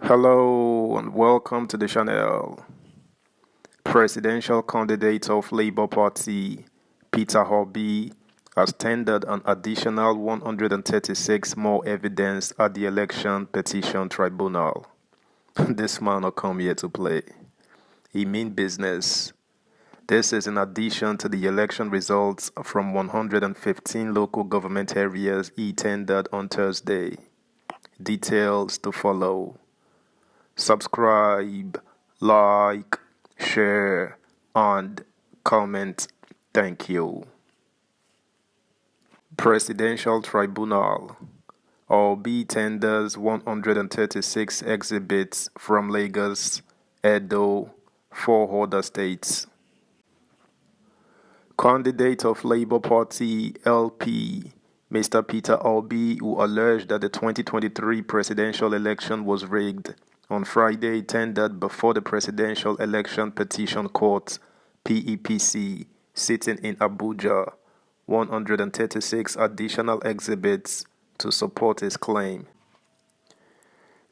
Hello and welcome to the channel. Presidential candidate of Labour Party, Peter Obi, has tendered an additional 136 more evidence at the Election Petition Tribunal. This man will come here to play. He mean business. This is in addition to the election results from 115 local government areas he tendered on Thursday. Details to follow. Subscribe, like, share, and comment. Thank you. Presidential Tribunal. Obi tenders 136 exhibits from Lagos, Edo, 4 other states. Candidate of Labour Party LP, Mr. Peter Obi, who alleged that the 2023 presidential election was rigged, on Friday tendered before the Presidential Election Petition Court (PEPC) sitting in Abuja 136 additional exhibits to support his claim.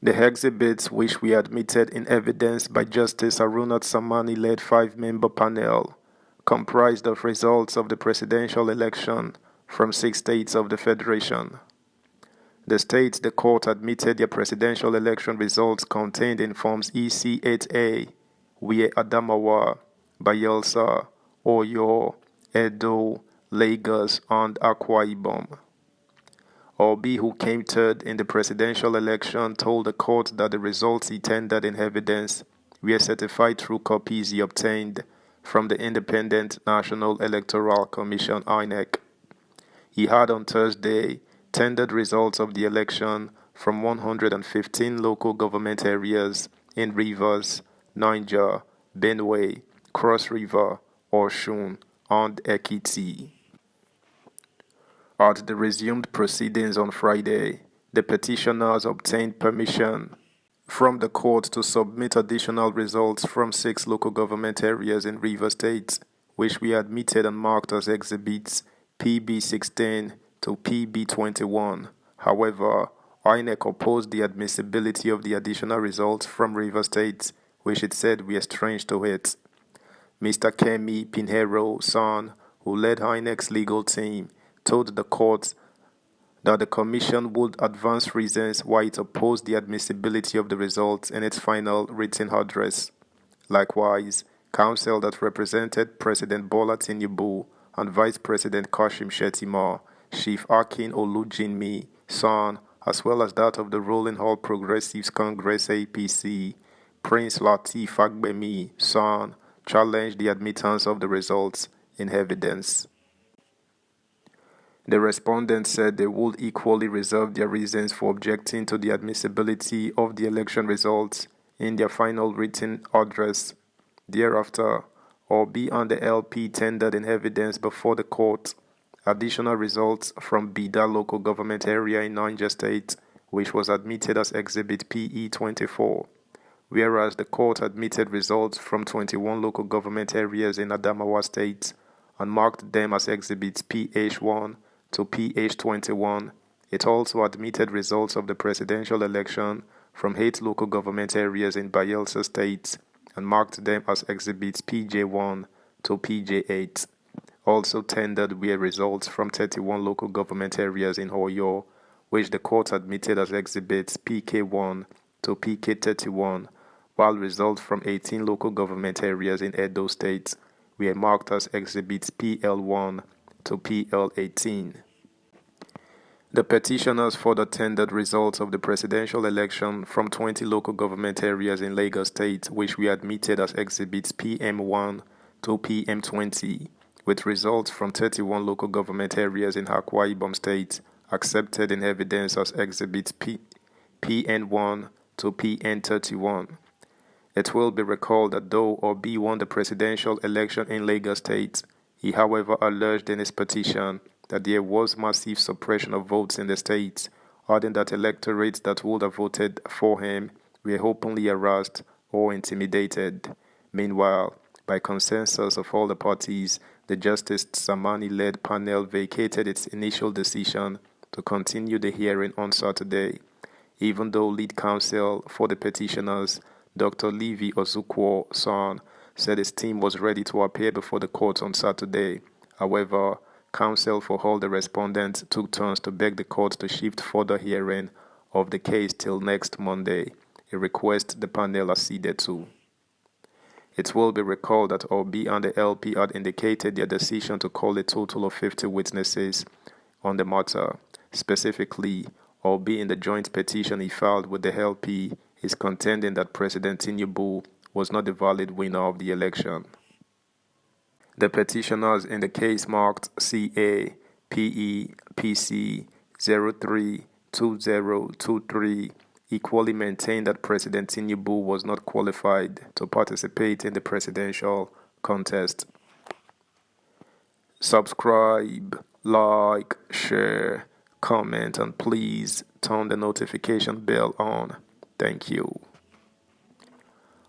The exhibits, which were admitted in evidence by Justice Arunat Samani-led 5-member panel, comprised of results of the presidential election from 6 states of the Federation. The states the court admitted their presidential election results contained in Forms EC8A, were Adamawa, Bayelsa, Oyo, Edo, Lagos, and Akwa Ibom. Obi, who came third in the presidential election, told the court that the results he tendered in evidence were certified through copies he obtained from the Independent National Electoral Commission (INEC). He had on Thursday tendered results of the election from 115 local government areas in Rivers, Niger, Benue, Cross River, Osun, and Ekiti. At the resumed proceedings on Friday, the petitioners obtained permission from the court to submit additional results from 6 local government areas in Rivers State, which were admitted and marked as exhibits PB16 to PB21. However, INEC opposed the admissibility of the additional results from Rivers State, which it said were strange to it. Mr. Kemi Pinheiro San, who led INEC's legal team, told the court that the commission would advance reasons why it opposed the admissibility of the results in its final written address. Likewise, counsel that represented President Bola Tinubu and Vice President Kashim Shettima, Chief Akin Olujinmi San, as well as that of the ruling All Progressives Congress APC, Prince Lateef Fagbemi San, challenged the admittance of the results in evidence. The respondents said they would equally reserve their reasons for objecting to the admissibility of the election results in their final written address. Thereafter, Obi and the LP tendered in evidence before the court additional results from Bida local government area in Niger State, which was admitted as Exhibit PE24, whereas the court admitted results from 21 local government areas in Adamawa State and marked them as Exhibits PH1 to PH21. It also admitted results of the presidential election from 8 local government areas in Bayelsa State and marked them as Exhibits PJ1 to PJ8. Also tendered were results from 31 local government areas in Oyo, which the court admitted as Exhibits PK1 to PK31, while results from 18 local government areas in Edo State were marked as Exhibits PL1 to PL18. The petitioners further tendered results of the presidential election from 20 local government areas in Lagos State, which were admitted as Exhibits PM1 to PM20, with results from 31 local government areas in Akwa Ibom State accepted in evidence as Exhibits PN1 to PN31. It will be recalled that though Obi won the presidential election in Lagos State, he however alleged in his petition that there was massive suppression of votes in the state, adding that electorates that would have voted for him were openly harassed or intimidated. Meanwhile, by consensus of all the parties, the Justice Samani-led panel vacated its initial decision to continue the hearing on Saturday. even though lead counsel for the petitioners, Dr. Levi Ozukwo-Son, said his team was ready to appear before the court on Saturday. However, counsel for all the respondents took turns to beg the court to shift further hearing of the case till next Monday, a request the panel acceded to. It will be recalled that Obi and the LP had indicated their decision to call a total of 50 witnesses on the matter. Specifically, Obi, in the joint petition he filed with the LP, is contending that President Tinubu was not the valid winner of the election. The petitioners in the case marked CA PEPC 032023 equally maintained that President Tinubu was not qualified to participate in the presidential contest. Subscribe, like, share, comment, and please turn the notification bell on. Thank you.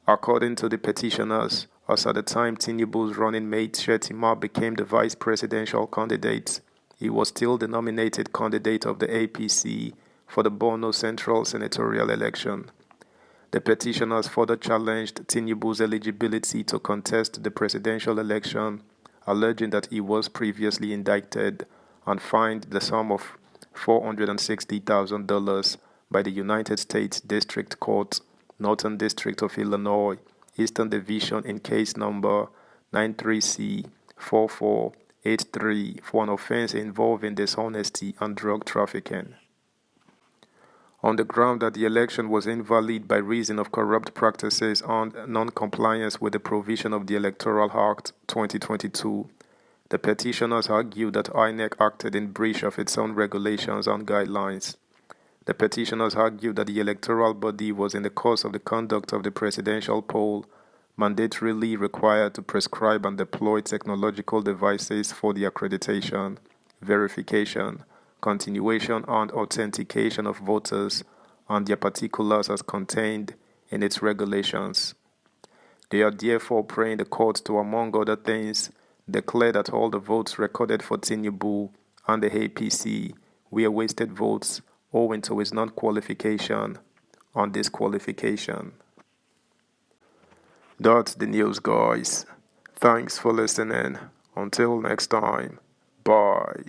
According to the petitioners, as at the time Tinubu's running mate Shettima became the vice presidential candidate, he was still the nominated candidate of the APC for the Borno Central senatorial election. The petitioners further challenged Tinubu's eligibility to contest the presidential election, alleging that he was previously indicted and fined the sum of $460,000 by the United States District Court, Northern District of Illinois, Eastern Division in case number 93C4483 for an offense involving dishonesty and drug trafficking. On the ground that the election was invalid by reason of corrupt practices and non-compliance with the provision of the Electoral Act 2022, the petitioners argued that INEC acted in breach of its own regulations and guidelines. The petitioners argued that the electoral body was in the course of the conduct of the presidential poll mandatorily required to prescribe and deploy technological devices for the accreditation, verification, continuation and authentication of voters and their particulars as contained in its regulations. They are therefore praying the court to, among other things, declare that all the votes recorded for Tinubu and the APC were wasted votes owing to his non-qualification and disqualification. That's the news, guys. Thanks for listening. Until next time, bye.